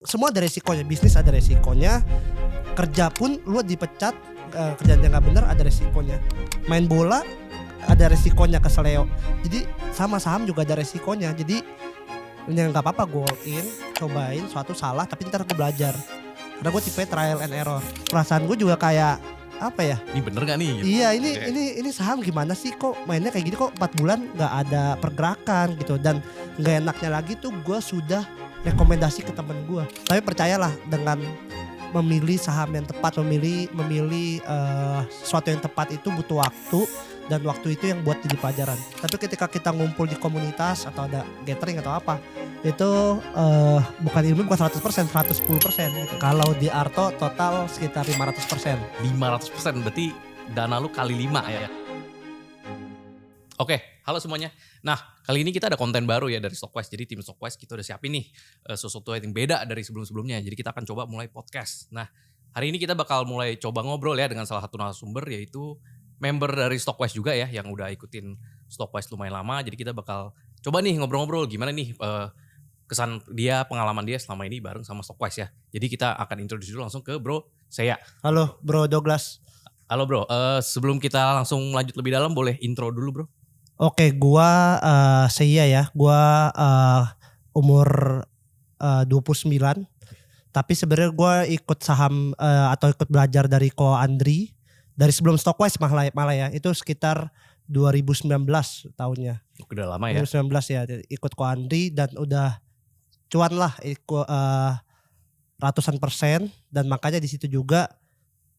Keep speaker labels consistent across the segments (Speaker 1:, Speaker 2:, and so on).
Speaker 1: semua ada resikonya, bisnis ada resikonya, kerja pun lu dipecat, kerjaan yang nggak bener ada resikonya. Main bola ada resikonya keseleo. Jadi sama saham juga ada resikonya. Jadi ya nggak apa-apa gue all in, cobain suatu salah tapi ntar gue belajar. Karena gue tipe trial and error. Perasaan gue juga kayak apa ya?
Speaker 2: Ini bener gak nih? Gitu.
Speaker 1: Iya ini saham gimana sih kok mainnya kayak gini kok 4 bulan nggak ada pergerakan gitu, dan nggak enaknya lagi tuh gue sudah rekomendasi ke temen gue. Tapi percayalah dengan memilih saham yang tepat, memilih sesuatu yang tepat itu butuh waktu, dan waktu itu yang buat jadi pelajaran. Tapi ketika kita ngumpul di komunitas atau ada gathering atau apa, itu bukan ilmu, bukan 100%, 110% gitu. Kalau di Arto total sekitar 500%.
Speaker 2: 500% berarti dana lu kali 5 ya. Oke, halo semuanya. Nah, kali ini kita ada konten baru ya dari Stockwise. Jadi tim Stockwise kita udah siapin nih sesuatu yang beda dari sebelum-sebelumnya. Jadi kita akan coba mulai podcast. Nah, hari ini kita bakal mulai coba ngobrol ya dengan salah satu narasumber, yaitu member dari Stockwise juga ya, yang udah ikutin Stockwise lumayan lama. Jadi kita bakal coba nih ngobrol-ngobrol gimana nih kesan dia, pengalaman dia selama ini bareng sama Stockwise ya. Jadi kita akan introduce dulu langsung ke Bro Seya.
Speaker 1: Halo Bro Douglas.
Speaker 2: Halo Bro, sebelum kita langsung lanjut lebih dalam, boleh intro dulu Bro?
Speaker 1: Oke, gua Seya ya. Gua umur 29. Tapi sebenarnya gua ikut saham atau ikut belajar dari Ko Andri dari sebelum Stockwise malah ya. Itu sekitar 2019 tahunnya.
Speaker 2: Udah lama ya.
Speaker 1: 2019 ya, ikut Ko Andri dan udah cuan lah, ikut ratusan persen, dan makanya di situ juga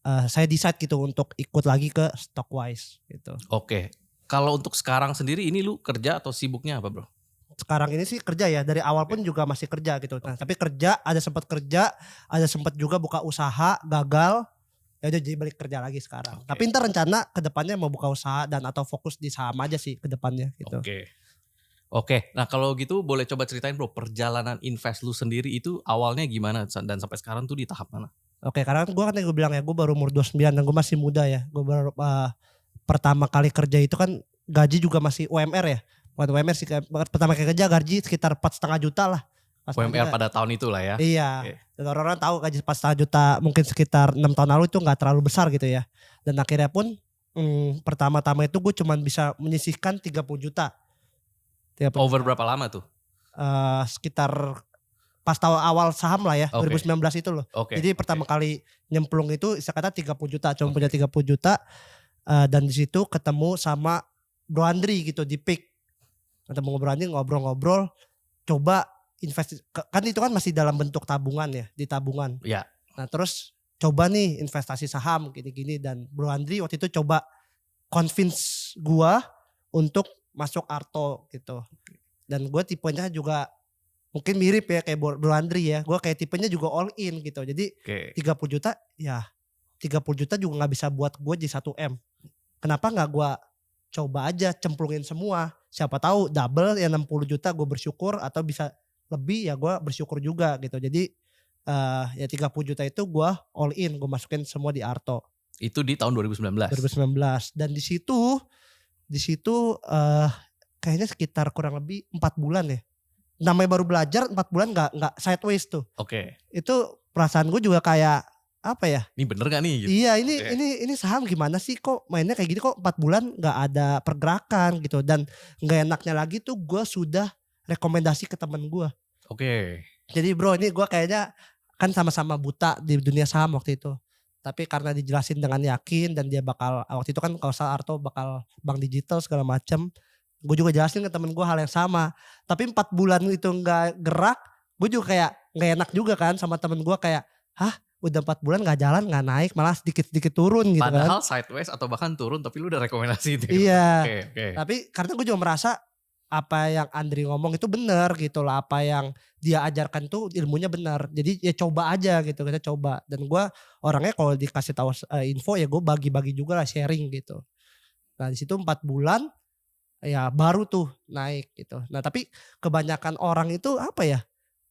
Speaker 1: saya decide gitu untuk ikut lagi ke Stockwise gitu.
Speaker 2: Oke. Kalau untuk sekarang sendiri ini lu kerja atau sibuknya apa Bro?
Speaker 1: Sekarang ini sih kerja ya, dari awal pun juga masih kerja gitu. Nah, tapi kerja, ada sempat juga buka usaha, gagal. Ya udah jadi balik kerja lagi sekarang.
Speaker 2: Oke.
Speaker 1: Tapi ntar rencana kedepannya mau buka usaha dan atau fokus di saham aja sih kedepannya gitu.
Speaker 2: Oke. Nah kalau gitu boleh coba ceritain Bro, perjalanan invest lu sendiri itu awalnya gimana dan sampai sekarang tuh di tahap mana?
Speaker 1: Oke, karena gue kan yang gue bilang ya, gue baru umur 29 dan gue masih muda ya. Gue baru pertama kali kerja itu kan gaji juga masih UMR ya. Bukan UMR sih, pertama kali kerja gaji sekitar 4,5 juta lah.
Speaker 2: UMR pada tahun itu lah ya.
Speaker 1: Iya.
Speaker 2: Oke.
Speaker 1: Dan orang-orang tahu gaji 4,5 juta mungkin sekitar 6 tahun lalu itu gak terlalu besar gitu ya. Dan akhirnya pun pertama-tama itu gue cuma bisa menyisihkan 30 juta.
Speaker 2: Over berapa lama tuh?
Speaker 1: Sekitar pas tahu awal saham lah ya,
Speaker 2: Oke.
Speaker 1: 2019 itu loh.
Speaker 2: Oke.
Speaker 1: Jadi pertama kali nyemplung itu saya kata 30 juta, cuma punya 30 juta. Dan di situ ketemu sama Bro Andri gitu di Peak. Ketemu Bro Andri, ngobrol-ngobrol, coba investasi, kan itu kan masih dalam bentuk tabungan ya, di tabungan.
Speaker 2: Ya.
Speaker 1: Nah terus coba nih investasi saham gini-gini, dan Bro Andri waktu itu coba convince gua untuk masuk Arto gitu. Dan gue tipenya juga mungkin mirip ya kayak Bro Andri ya. Gue kayak tipenya juga all in gitu. Jadi 30 juta ya, 30 juta juga gak bisa buat gue jadi 1M. Kenapa gak gue coba aja cemplungin semua. Siapa tahu double ya 60 juta gue bersyukur, atau bisa lebih ya gue bersyukur juga gitu. Jadi ya 30 juta itu gue all in, gue masukin semua di Arto.
Speaker 2: Itu di tahun 2019.
Speaker 1: Dan di situ kayaknya sekitar kurang lebih 4 bulan ya. Namanya baru belajar 4 bulan nggak sideways tuh.
Speaker 2: Oke.
Speaker 1: Itu perasaan gue juga kayak apa ya?
Speaker 2: Ini bener gak nih? Gitu.
Speaker 1: Iya ini saham gimana sih kok mainnya kayak gini, kok 4 bulan nggak ada pergerakan gitu, dan nggak enaknya lagi tuh gue sudah rekomendasi ke temen gue.
Speaker 2: Oke.
Speaker 1: Jadi bro, ini gue kayaknya kan sama-sama buta di dunia saham waktu itu. Tapi karena dijelasin dengan yakin, dan dia bakal waktu itu kan kalau salah Arto bakal bank digital segala macam. Gue juga jelasin ke temen gue hal yang sama. Tapi 4 bulan itu gak gerak, gue juga kayak gak enak juga kan sama temen gue, kayak udah 4 bulan gak jalan, gak naik, malah sedikit-sedikit turun gitu.
Speaker 2: Padahal
Speaker 1: kan.
Speaker 2: sideways atau bahkan turun, tapi lu udah rekomendasi itu.
Speaker 1: Iya.
Speaker 2: Oke.
Speaker 1: Tapi karena gue juga merasa apa yang Andri ngomong itu benar gitu lah. Apa yang dia ajarkan tuh ilmunya benar. Jadi ya coba aja gitu, kita coba. Dan gue orangnya kalau dikasih tahu info ya gue bagi-bagi juga lah, sharing gitu. Nah di situ 4 bulan ya baru tuh naik gitu. Nah tapi kebanyakan orang itu apa ya,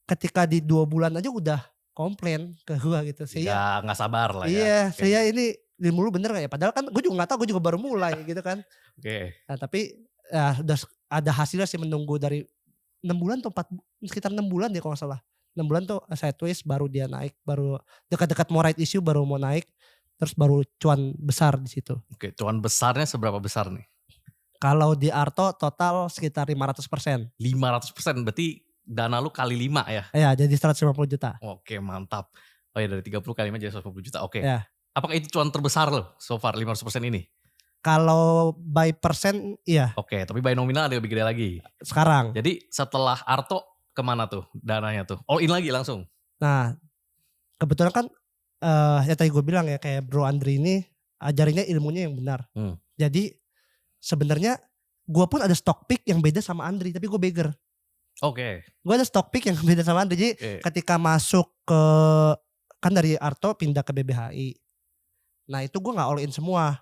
Speaker 1: ketika di 2 bulan aja udah komplain ke gue gitu.
Speaker 2: Saya nggak sabar lah ya.
Speaker 1: Iya, saya ini ilmu lu bener gak ya? Padahal kan gue juga gak tahu, gue juga baru mulai gitu kan.
Speaker 2: Oke.
Speaker 1: Nah tapi ya udah ada hasilnya sih, menunggu dari 6 bulan atau sekitar 6 bulan ya kalau gak salah. 6 bulan tuh sideways baru dia naik, baru dekat-dekat mau right issue baru mau naik, terus baru cuan besar di situ.
Speaker 2: Oke, cuan besarnya seberapa besar nih?
Speaker 1: Kalau di Arto total sekitar 500%.
Speaker 2: 500%, berarti dana lu kali 5 ya?
Speaker 1: Ya, jadi 150 juta.
Speaker 2: Oke, mantap. Oh ya, dari 30 kali 5 jadi 150 juta. Oke.
Speaker 1: Ya.
Speaker 2: Apakah itu cuan terbesar lo so far 500% ini?
Speaker 1: Kalau by persen iya
Speaker 2: Oke, tapi by nominal ada lebih gede lagi.
Speaker 1: sekarang.
Speaker 2: Jadi setelah Arto kemana tuh dananya tuh? All in lagi langsung?
Speaker 1: Nah, kebetulan kan ya tadi gue bilang ya kayak Bro Andri ini ajarinnya ilmunya yang benar. Jadi sebenarnya gue pun ada stock pick yang beda sama Andri, tapi gue beggar.
Speaker 2: Oke.
Speaker 1: Gue ada stock pick yang beda sama Andri. Jadi ketika masuk ke kan dari Arto pindah ke BBHI. Nah itu gue nggak all in semua.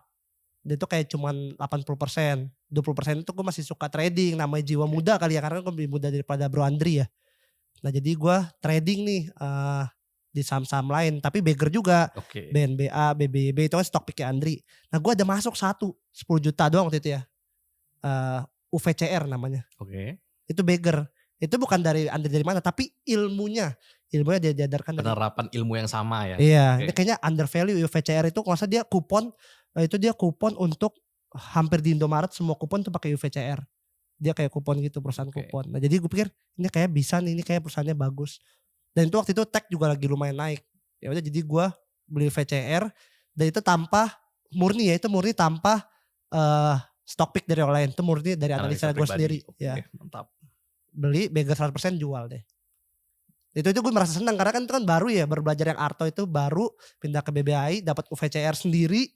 Speaker 1: Dia tuh kayak cuman 80%. 20% itu gue masih suka trading. Namanya jiwa muda kali ya. Karena gue lebih muda daripada Bro Andri ya. Nah jadi gue trading nih di saham-saham lain. Tapi beggar juga. BNBA, BBYB itu kan stock picknya Andri. Nah gue ada masuk 10 juta doang waktu itu ya. UVCR namanya. Itu beggar. Itu bukan dari Andri dari mana. Tapi ilmunya dia diajarkan.
Speaker 2: Penerapan ilmu yang sama ya.
Speaker 1: Iya. Ini kayaknya undervalue UVCR itu. Kalau dia kupon. Itu dia kupon untuk hampir di Indomaret semua kupon tuh pakai UVCR. Dia kayak kupon gitu, perusahaan kupon. Nah jadi gue pikir ini kayak bisa nih, ini kayak perusahaannya bagus. Dan itu waktu itu tech juga lagi lumayan naik. Ya udah jadi gue beli VCR dan itu tanpa murni ya, itu murni tanpa stock pick dari orang lain. Itu murni dari analisa gue sendiri. Ya.
Speaker 2: Mantap.
Speaker 1: Beli beggar 100% jual deh. Itu gue merasa senang karena kan itu kan baru ya, baru belajar yang Arto itu baru pindah ke BBI dapat UVCR sendiri.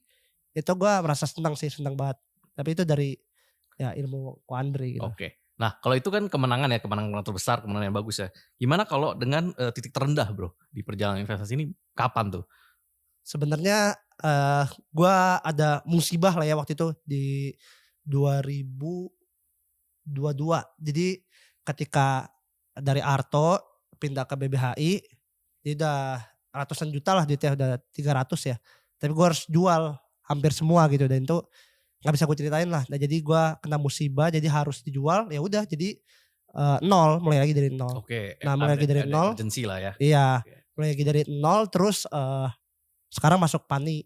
Speaker 1: Itu gue merasa senang banget. Tapi itu dari ya ilmu Ko Andri gitu.
Speaker 2: Nah kalau itu kan kemenangan ya, kemenangan terbesar, kemenangan yang bagus ya. Gimana kalau dengan titik terendah bro di perjalanan investasi ini kapan tuh?
Speaker 1: Sebenarnya gue ada musibah lah ya waktu itu di 2022. Jadi ketika dari Arto pindah ke BBHI, dia udah ratusan juta lah duitnya, udah 300 ya. Tapi gue harus jual hampir semua gitu dan itu nggak bisa gue ceritain lah. Nah jadi gue kena musibah jadi harus dijual. Ya udah jadi nol, mulai lagi dari nol. Nah mulai lagi dari nol.
Speaker 2: Emergency lah ya.
Speaker 1: Iya, mulai lagi dari nol terus sekarang masuk Pani.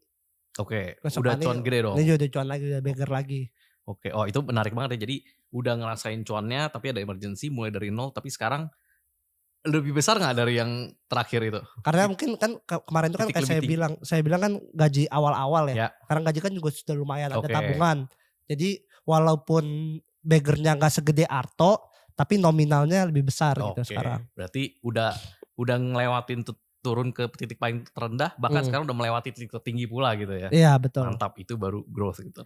Speaker 2: Udah cuan gede dong.
Speaker 1: Ini udah cuan lagi, udah beggar lagi.
Speaker 2: Oh itu menarik banget ya. Jadi udah ngerasain cuannya tapi ada emergency mulai dari nol, tapi sekarang lebih besar gak dari yang terakhir itu?
Speaker 1: Karena mungkin kan kemarin itu kan kayak saya bilang kan gaji awal-awal ya. Karena gaji kan juga sudah lumayan, ada tabungan. Jadi walaupun beggarnya gak segede Arto, tapi nominalnya lebih besar gitu sekarang.
Speaker 2: Berarti udah ngelewatin turun ke titik paling terendah, bahkan sekarang udah melewati titik tertinggi pula gitu ya.
Speaker 1: Iya betul.
Speaker 2: Mantap, itu baru growth gitu.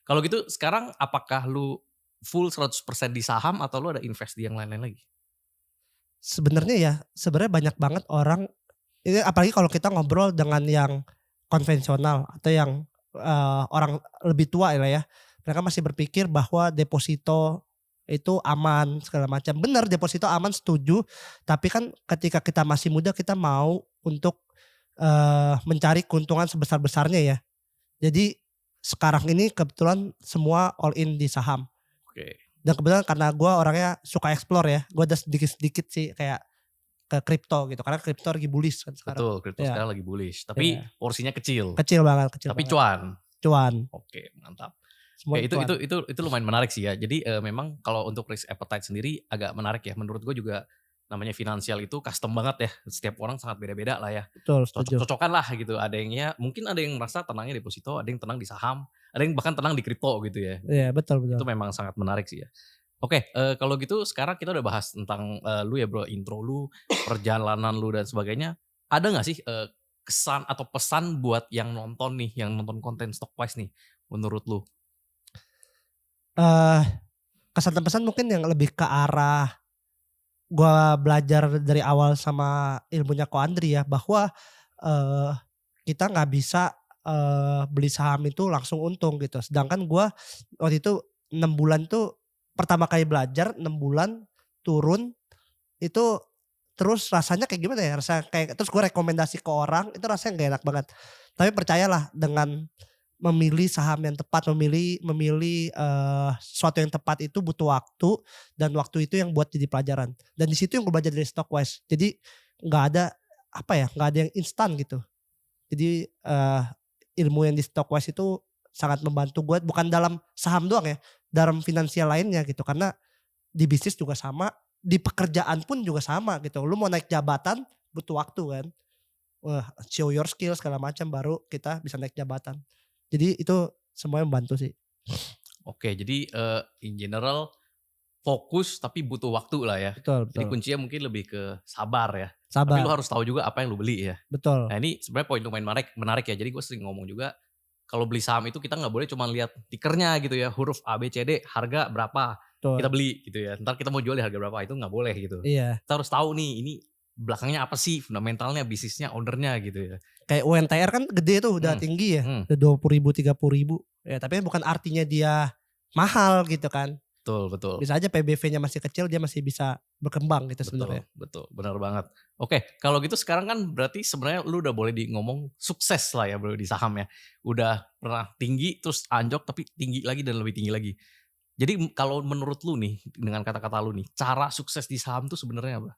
Speaker 2: Kalau gitu sekarang apakah lu full 100% di saham atau lu ada invest di yang lain-lain lagi?
Speaker 1: Sebenarnya banyak banget orang ini, apalagi kalau kita ngobrol dengan yang konvensional atau yang orang lebih tua ya, mereka masih berpikir bahwa deposito itu aman segala macam. Benar, deposito aman, setuju, tapi kan ketika kita masih muda kita mau untuk mencari keuntungan sebesar-besarnya ya. Jadi sekarang ini kebetulan semua all in di saham. Dan kebetulan karena gue orangnya suka explore ya, gue ada sedikit-sedikit sih kayak ke kripto gitu, karena kripto lagi bullish kan sekarang.
Speaker 2: Betul, kripto sekarang lagi bullish, tapi porsinya kecil.
Speaker 1: Kecil banget.
Speaker 2: Tapi cuan. Mantap. Itu lumayan menarik sih ya. Jadi memang kalau untuk risk appetite sendiri agak menarik ya. Menurut gue juga namanya finansial itu custom banget ya. Setiap orang sangat beda-beda lah ya.
Speaker 1: Betul, setuju.
Speaker 2: Cocok-cocokan lah gitu. Ada yang mungkin ada yang merasa tenangnya deposito, ada yang tenang di saham, ada yang bahkan tenang di kripto gitu ya.
Speaker 1: Iya betul.
Speaker 2: Itu memang sangat menarik sih ya. Kalau gitu sekarang kita udah bahas tentang lu ya bro, intro lu, perjalanan lu dan sebagainya. Ada gak sih kesan atau pesan buat yang nonton nih, yang nonton konten Stockwise nih menurut lu?
Speaker 1: Kesan dan pesan mungkin yang lebih ke arah gue belajar dari awal sama ilmunya Ko Andri ya, bahwa kita gak bisa beli saham itu langsung untung gitu. Sedangkan gue waktu itu 6 bulan tuh pertama kali belajar, 6 bulan turun itu terus rasanya kayak gimana ya, terus gue rekomendasi ke orang itu rasanya gak enak banget. Tapi percayalah dengan memilih saham yang tepat, memilih sesuatu yang tepat itu butuh waktu, dan waktu itu yang buat jadi pelajaran. Dan di situ yang gue belajar dari Stockwise. Jadi nggak ada nggak ada yang instan gitu. Jadi ilmu yang di Stockwise itu sangat membantu gue, bukan dalam saham doang ya, dalam finansial lainnya gitu. Karena di bisnis juga sama, di pekerjaan pun juga sama gitu. Lu mau naik jabatan butuh waktu kan. Wah, show your skill segala macam baru kita bisa naik jabatan. Jadi itu semuanya membantu sih.
Speaker 2: Oke, jadi in general fokus tapi butuh waktu lah ya.
Speaker 1: Betul,
Speaker 2: Jadi
Speaker 1: betul.
Speaker 2: kuncinya mungkin lebih ke sabar ya. Tapi
Speaker 1: Sabar.
Speaker 2: lu harus tahu juga apa yang lu beli ya.
Speaker 1: Betul.
Speaker 2: Nah ini sebenarnya poin lumayan menarik ya. Jadi gue sering ngomong juga kalau beli saham itu kita nggak boleh cuma lihat tikernya gitu ya, huruf A B C D harga berapa kita
Speaker 1: Betul.
Speaker 2: beli gitu ya. Ntar kita mau jual di harga berapa itu nggak boleh gitu.
Speaker 1: Iya.
Speaker 2: Kita harus tahu nih ini belakangnya apa sih, fundamentalnya, bisnisnya, ownernya gitu ya.
Speaker 1: Kayak UNTR kan gede tuh, udah tinggi ya, udah 20.000 30.000. Ya tapi bukan artinya dia mahal gitu kan.
Speaker 2: Betul.
Speaker 1: Bisa aja PBV-nya masih kecil, dia masih bisa berkembang gitu sebenarnya.
Speaker 2: Betul, benar banget. Oke, kalau gitu sekarang kan berarti sebenarnya lu udah boleh ngomong sukses lah ya bro di saham ya. Udah pernah tinggi terus anjok tapi tinggi lagi dan lebih tinggi lagi. Jadi kalau menurut lu nih dengan kata-kata lu nih, cara sukses di saham tuh sebenarnya apa?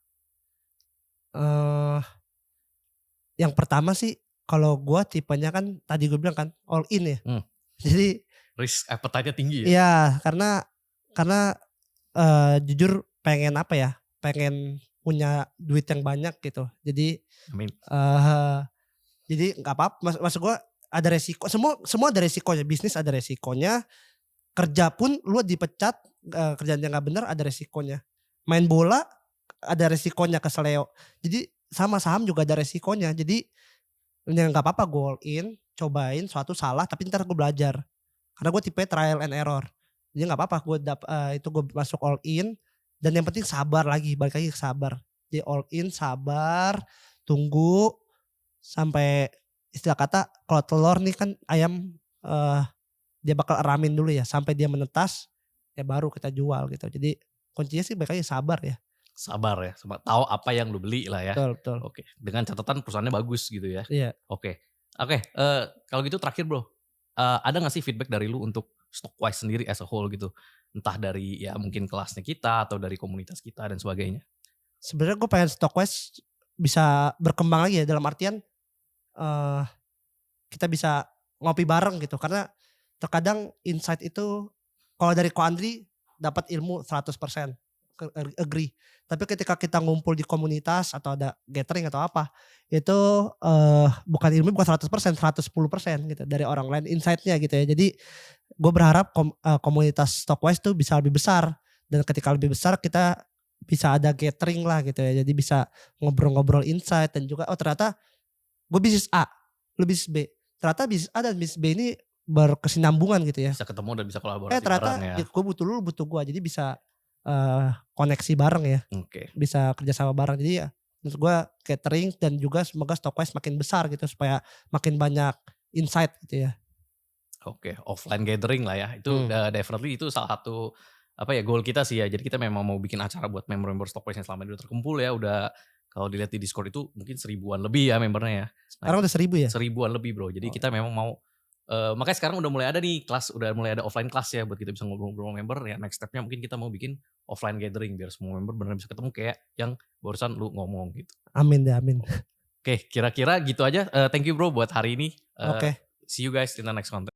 Speaker 1: Yang pertama sih kalau gue tipenya kan tadi gue bilang kan all in ya. Jadi
Speaker 2: risk appetite-nya tinggi ya?
Speaker 1: iya karena jujur pengen pengen punya duit yang banyak gitu. Jadi
Speaker 2: Amin.
Speaker 1: jadi nggak apa-apa, maksud gue ada resiko, semua ada resikonya, bisnis ada resikonya, kerja pun lu dipecat, kerjaan yang nggak benar ada resikonya, main bola ada resikonya keseleo. Jadi sama saham juga ada resikonya. Jadi ya nggak apa-apa gue all in, cobain suatu salah tapi ntar gue belajar. Karena gue tipe trial and error. Jadi nggak apa-apa itu gue masuk all in, dan yang penting sabar lagi, balik lagi ke sabar. Jadi all in, sabar, tunggu sampai istilah kata kalau telur nih kan ayam dia bakal eramin dulu ya sampai dia menetas ya baru kita jual gitu. Jadi kuncinya sih balik lagi sabar ya.
Speaker 2: Sabar ya, sama tahu apa yang lu beli lah ya.
Speaker 1: Betul.
Speaker 2: Oke, dengan catatan perusahaannya bagus gitu ya.
Speaker 1: Iya.
Speaker 2: Oke, kalau gitu terakhir bro, ada gak sih feedback dari lu untuk Stockwise sendiri as a whole gitu? Entah dari ya mungkin kelasnya kita atau dari komunitas kita dan sebagainya.
Speaker 1: Sebenarnya gue pengen Stockwise bisa berkembang lagi ya, dalam artian kita bisa ngopi bareng gitu. Karena terkadang insight itu kalau dari Ko Andri dapat ilmu 100%. Agree. Tapi ketika kita ngumpul di komunitas atau ada gathering atau apa, itu bukan ilmu, bukan 100%, 110% gitu dari orang lain insight-nya gitu ya. Jadi gue berharap komunitas Stockwise tuh bisa lebih besar, dan ketika lebih besar kita bisa ada gathering lah gitu ya. Jadi bisa ngobrol-ngobrol insight, dan juga ternyata gue bisnis A, lu bisnis B. Ternyata bisnis A dan bisnis B ini berkesinambungan gitu ya.
Speaker 2: Bisa ketemu dan bisa kolaborasi
Speaker 1: Ternyata
Speaker 2: bareng ya.
Speaker 1: gue butuh lu butuh gue, jadi bisa koneksi bareng ya.
Speaker 2: Oke.
Speaker 1: Bisa kerjasama bareng. Jadi ya menurut gue catering, dan juga semoga Stockwise makin besar gitu supaya makin banyak insight gitu ya.
Speaker 2: Oke, offline gathering lah ya. Itu definitely itu salah satu goal kita sih ya. Jadi kita memang mau bikin acara buat member-member Stockwise yang selama ini udah terkumpul ya. Udah kalau dilihat di Discord itu mungkin 1000-an lebih ya membernya ya.
Speaker 1: Sekarang udah 1000 ya?
Speaker 2: 1000-an lebih bro. Jadi kita memang mau makanya sekarang udah mulai ada nih kelas, udah mulai ada offline kelas ya buat kita bisa ngobrol-ngobrol member ya. Next stepnya mungkin kita mau bikin offline gathering biar semua member benar bisa ketemu kayak yang barusan lu ngomong gitu.
Speaker 1: Amin deh, amin.
Speaker 2: Oke, kira-kira gitu aja. Thank you bro buat hari ini.
Speaker 1: Oke.
Speaker 2: See you guys in the next content.